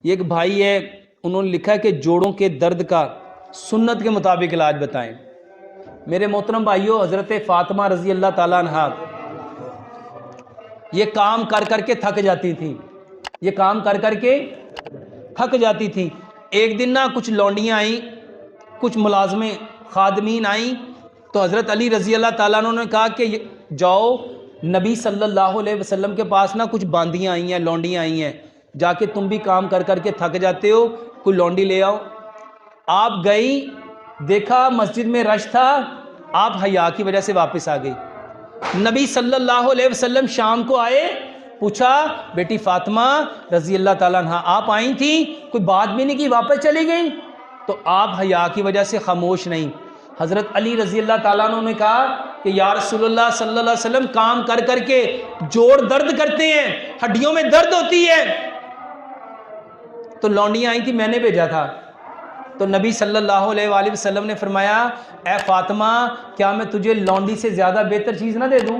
یہ ایک بھائی ہے، انہوں نے لکھا ہے کہ جوڑوں کے درد کا سنت کے مطابق علاج بتائیں۔ میرے محترم بھائیوں، حضرت فاطمہ رضی اللہ تعالیٰ عنہا یہ کام کر کر کے تھک جاتی تھی، یہ کام کر کر کے تھک جاتی تھی۔ ایک دن نہ کچھ لونڈیاں آئیں، کچھ ملازمیں خادمین آئیں، تو حضرت علی رضی اللہ تعالیٰ عنہ نے کہا کہ جاؤ نبی صلی اللہ علیہ وسلم کے پاس نہ کچھ باندیاں آئی ہیں، لونڈیاں آئی ہیں، جا کے تم بھی کام کر کر کے تھک جاتے ہو، کوئی لونڈی لے آؤ۔ آپ گئی، دیکھا مسجد میں رش تھا، آپ حیا کی وجہ سے واپس آ گئی۔ نبی صلی اللہ علیہ وسلم شام کو آئے، پوچھا بیٹی فاطمہ رضی اللہ تعالیٰ عنہ آپ آئی تھیں، کوئی بات بھی نہیں کی، واپس چلی گئیں؟ تو آپ حیا کی وجہ سے خاموش نہیں۔ حضرت علی رضی اللہ تعالیٰ عنہ نے کہا کہ یا رسول اللہ صلی اللہ علیہ وسلم کام کر کر کے جوڑ درد کرتے ہیں، ہڈیوں میں درد ہوتی ہے، تو لونڈیاں آئی تھی میں نے بھیجا تھا۔ تو نبی صلی اللہ علیہ وآلہ وسلم نے فرمایا اے فاطمہ کیا میں تجھے لونڈی سے زیادہ بہتر چیز نہ دے دوں؟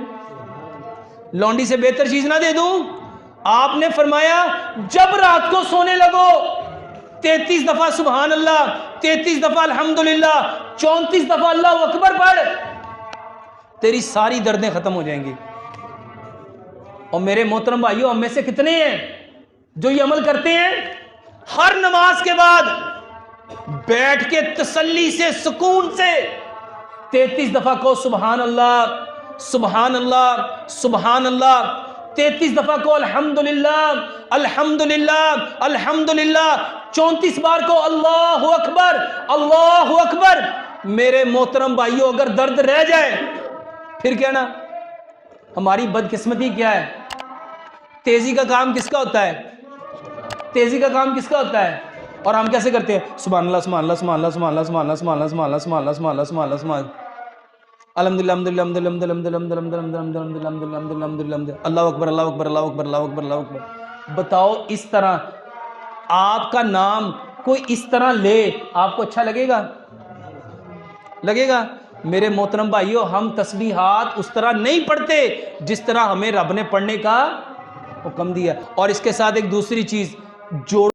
لونڈی سے بہتر چیز نہ دے دوں؟ آپ نے فرمایا جب رات کو سونے لگو 33 دفعہ سبحان اللہ، 33 دفعہ الحمدللہ، 34 دفعہ اللہ اکبر پڑھ، تیری ساری دردیں ختم ہو جائیں گی۔ اور میرے محترم بھائیوں، ہم میں سے کتنے ہیں جو یہ عمل کرتے ہیں؟ ہر نماز کے بعد بیٹھ کے تسلی سے، سکون سے 33 دفعہ کو سبحان اللہ سبحان اللہ سبحان اللہ، 33 دفعہ کو الحمدللہ الحمدللہ الحمدللہ، 34 بار کو اللہ اکبر اللہ اکبر۔ میرے محترم بھائیوں، اگر درد رہ جائے پھر کیا نا، ہماری بدقسمتی کیا ہے؟ تیزی کا کام کس کا ہوتا ہے؟ تیزی کا کام کس کا ہوتا ہے؟ اور ہم کیسے کرتے ہیں؟ سبحان اللہ سبحان اللہ سبحان اللہ سبحان اللہ سبحان اللہ سبحان اللہ سبحان اللہ سبحان اللہ سبحان اللہ سبحان اللہ سبحان اللہ الحمدللہ الحمدللہ الحمدللہ الحمدللہ الحمدللہ الحمدللہ الحمدللہ، اللہ اکبر اللہ اکبر اللہ اکبر اللہ اکبر اللہ اکبر۔ بتاؤ اس طرح آپ کا نام کوئی اس طرح لے، آپ کو اچھا لگے گا؟ لگے گا؟ میرے محترم بھائیوں، ہم تسبیحات اس طرح نہیں پڑھتے جس طرح ہمیں رب نے پڑھنے کا حکم دیا۔ اور اس کے ساتھ ایک دوسری چیز، جوڑ